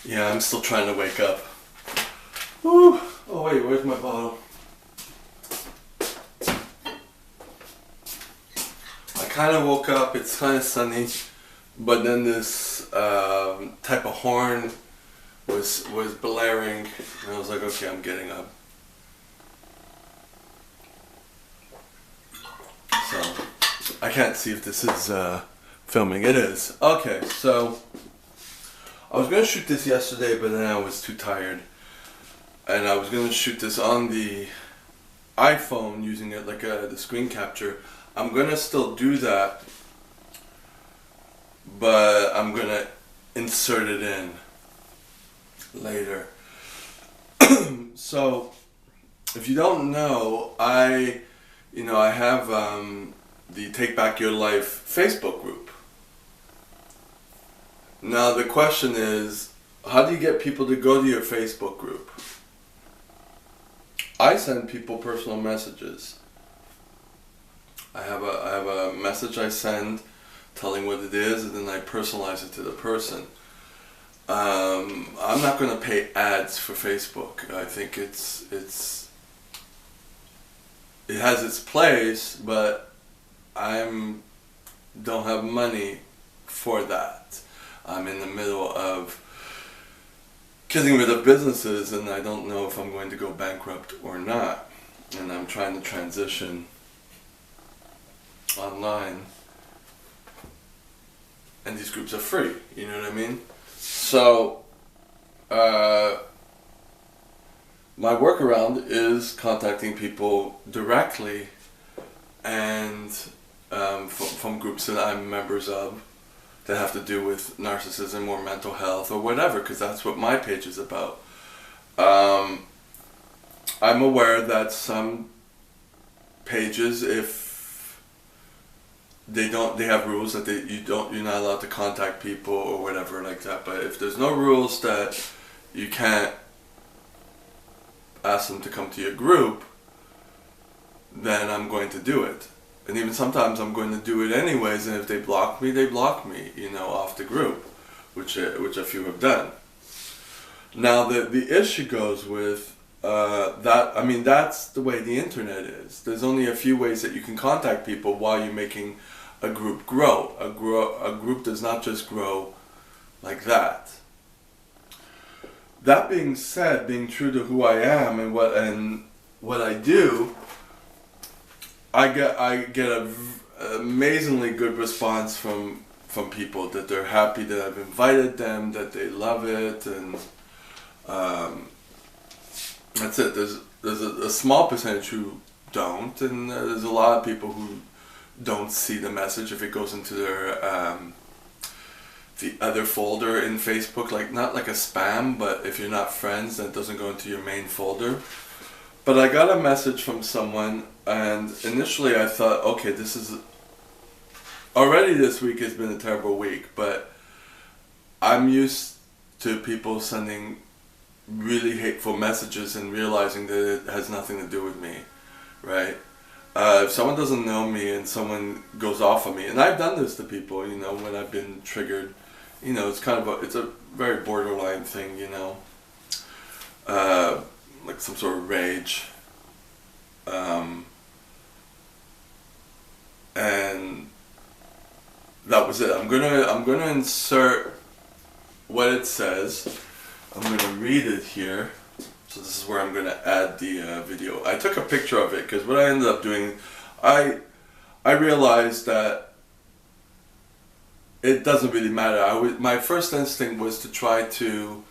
Yeah, I'm still trying to wake up. Woo. Oh wait, where's my bottle? I kind of woke up, it's kind of sunny, but then this type of horn was blaring, and I was like, okay, I'm getting up. So, I can't see if this is filming. It is. Okay, so I was going to shoot this yesterday, but then I was too tired. And I was going to shoot this on the iPhone using it like the screen capture. I'm going to still do that, but I'm going to insert it in later. So, if you don't know, I have the Take Back Your Life Facebook group. Now the question is, how do you get people to go to your Facebook group? I send people personal messages. I have a message I send telling what it is, and then I personalize it to the person. I'm not going to pay ads for Facebook. I think it has its place, but don't have money for that. I'm in the middle of getting rid of businesses, and I don't know if I'm going to go bankrupt or not. And I'm trying to transition online. And these groups are free, you know what I mean? So, my workaround is contacting people directly and from groups that I'm members of that have to do with narcissism or mental health or whatever, because that's what my page is about. I'm aware that some pages, if they have rules that you're not allowed to contact people or whatever like that. But if there's no rules that you can't ask them to come to your group, then I'm going to do it. And even sometimes I'm going to do it anyways, and if they block me, they block me, off the group, which a few have done. Now the issue goes with that's the way the internet is. There's only a few ways that you can contact people while you're making a group grow. A group does not just grow like that. That being said, being true to who I am and what I do, I get an amazingly good response from people that they're happy that I've invited them, that they love it, and that's it. There's a small percentage who don't, and there's a lot of people who don't see the message if it goes into their the other folder in Facebook, not like a spam, but if you're not friends, then it doesn't go into your main folder. But I got a message from someone, and initially I thought, okay, this week has been a terrible week, but I'm used to people sending really hateful messages and realizing that it has nothing to do with me, right? If someone doesn't know me and someone goes off on me, and I've done this to people, when I've been triggered, it's it's a very borderline thing, like some sort of rage, and that was it. I'm gonna insert what it says. I'm gonna read it here. So this is where I'm gonna add the video. I took a picture of it because what I ended up doing, I realized that it doesn't really matter. My first instinct was to try to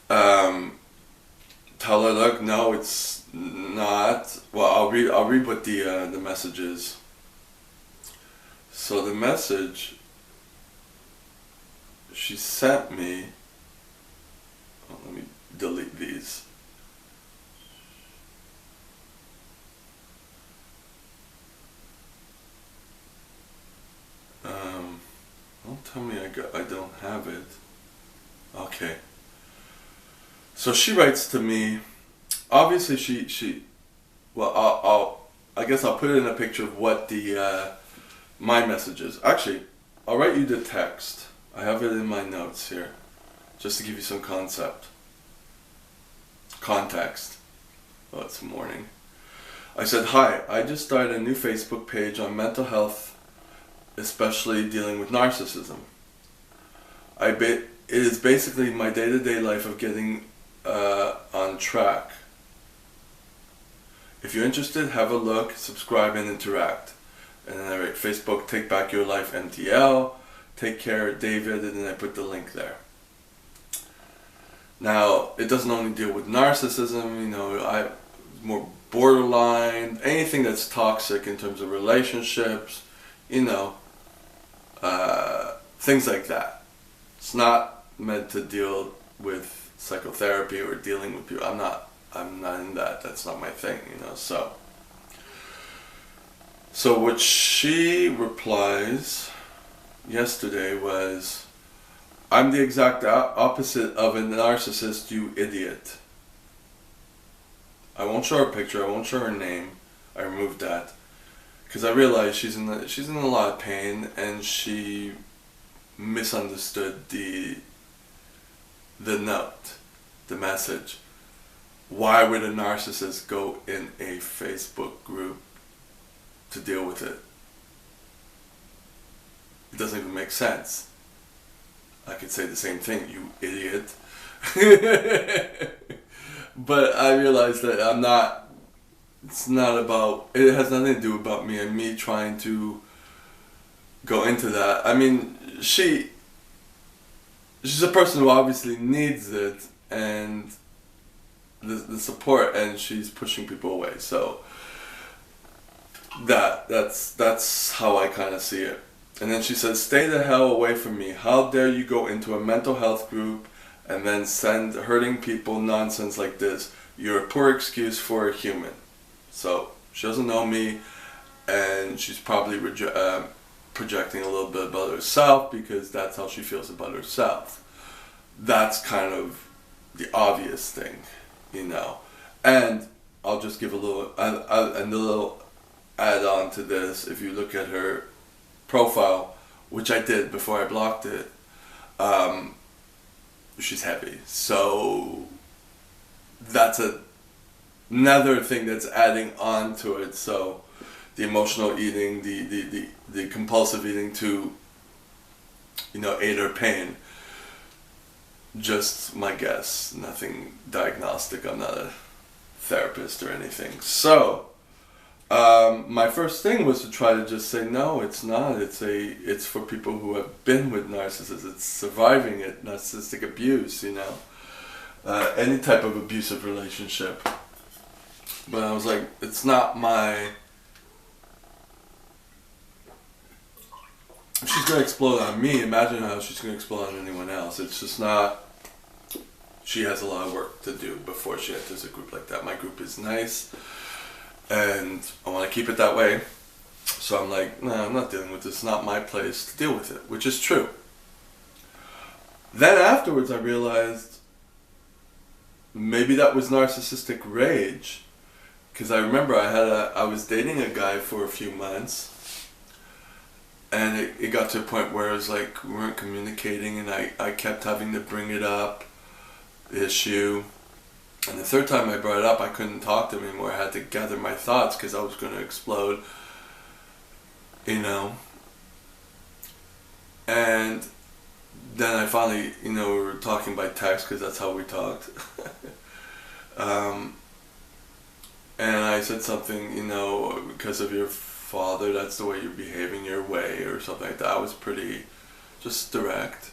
tell her, look, no, it's not. Well, I'll read what the message is. So the message she sent me. Oh, let me delete these. Don't tell me I don't have it. Okay. So she writes to me. Obviously, she. Well, I guess I'll put it in a picture of what the my message is. Actually, I'll write you the text. I have it in my notes here, just to give you some context. Oh, it's morning. I said, hi, I just started a new Facebook page on mental health, especially dealing with narcissism. It is basically my day-to-day life of getting on track. If you're interested, have a look, subscribe, and interact. And then I write Facebook, Take Back Your Life MTL, take care, David, and then I put the link there. Now, it doesn't only deal with narcissism, more borderline, anything that's toxic in terms of relationships, things like that. It's not meant to deal with psychotherapy or dealing with people. I'm not in that. That's not my thing, So what she replies yesterday was, I'm the exact opposite of a narcissist, you idiot. I won't show her picture, I won't show her name. I removed that because I realized she's in a lot of pain, and she misunderstood the note, the message. Why would a narcissist go in a Facebook group to deal with it? It doesn't even make sense. I could say the same thing, you idiot. But I realized that it has nothing to do about me and me trying to go into that. I mean, she's a person who obviously needs it and the support, and she's pushing people away. So that's how I kind of see it. And then she says, stay the hell away from me. How dare you go into a mental health group and then send hurting people nonsense like this? You're a poor excuse for a human. So she doesn't know me, and she's probably projecting a little bit about herself because that's how she feels about herself. That's kind of the obvious thing, And I'll just give a little add on to this. If you look at her profile, which I did before I blocked it, she's heavy. So that's another thing that's adding on to it. So the emotional eating, the compulsive eating to, aid her pain. Just my guess, nothing diagnostic. I'm not a therapist or anything. So my first thing was to try to just say, no, it's not. It's for people who have been with narcissists. It's surviving it, narcissistic abuse, any type of abusive relationship. But I was like, it's not my... If she's going to explode on me, imagine how she's going to explode on anyone else. It's just not... She has a lot of work to do before she enters a group like that. My group is nice, and I want to keep it that way. So I'm like, no, I'm not dealing with this. It's not my place to deal with it, which is true. Then afterwards I realized maybe that was narcissistic rage. Because I remember I was dating a guy for a few months, and it got to a point where it was like we weren't communicating, and I kept having to bring it up, the issue. And the third time I brought it up, I couldn't talk to him anymore. I had to gather my thoughts because I was going to explode, And then I finally, we were talking by text because that's how we talked. And I said something, because of your father, that's the way you're behaving, your way, or something like that. I was pretty just direct.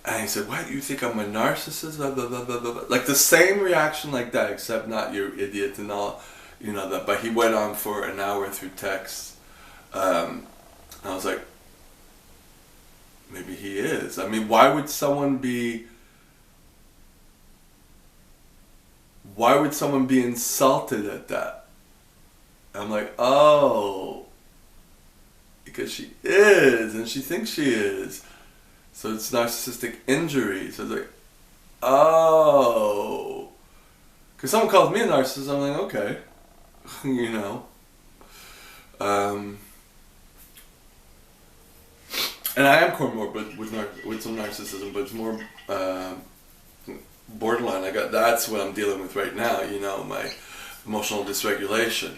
And he said, what, you think I'm a narcissist? Blah, blah, blah, blah, blah. Like the same reaction like that, except not you idiot and all, that. But he went on for an hour through text. And I was like, maybe he is. I mean, why would someone be insulted at that? I'm like, oh, because she is, and she thinks she is. So it's narcissistic injury. So it's like, oh. Because someone calls me a narcissist, I'm like, okay. And I am comorbid with with some narcissism, but it's more borderline. That's what I'm dealing with right now. You know, my emotional dysregulation.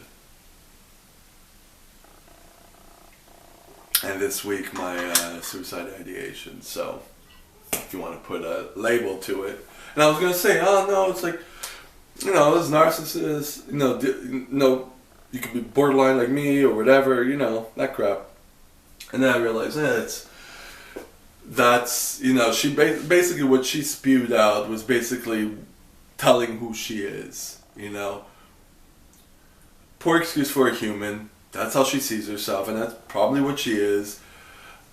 And this week, my suicide ideation. So, if you want to put a label to it. And I was going to say, oh no, it's like, you know, this narcissist, you know, you could be borderline like me or whatever, you know, that crap. And then I realized, that's, you know, she basically what she spewed out was basically telling who she is, you know. Poor excuse for a human. That's how she sees herself, and that's probably what she is.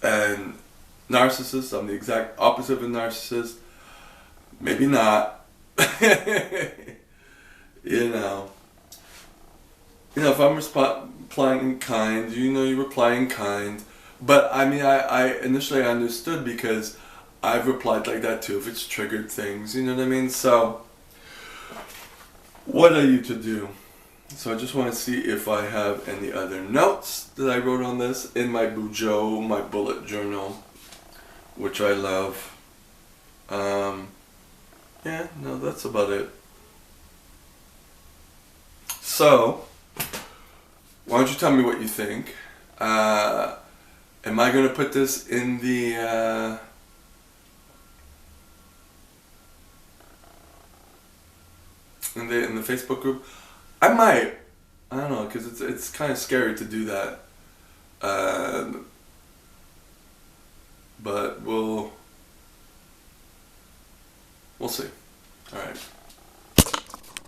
And narcissist, I'm the exact opposite of a narcissist. Maybe not. You know. You know, if I'm replying in kind, you know, you reply in kind. But I mean, I initially understood because I've replied like that too, if it's triggered things, you know what I mean? So, what are you to do? So I just want to see if I have any other notes that I wrote on this in my Bujo, my bullet journal, which I love. Yeah, no, that's about it. So, why don't you tell me what you think? Am I going to put this in the in the Facebook group? I might. I don't know, because it's kind of scary to do that. But we'll see. All right.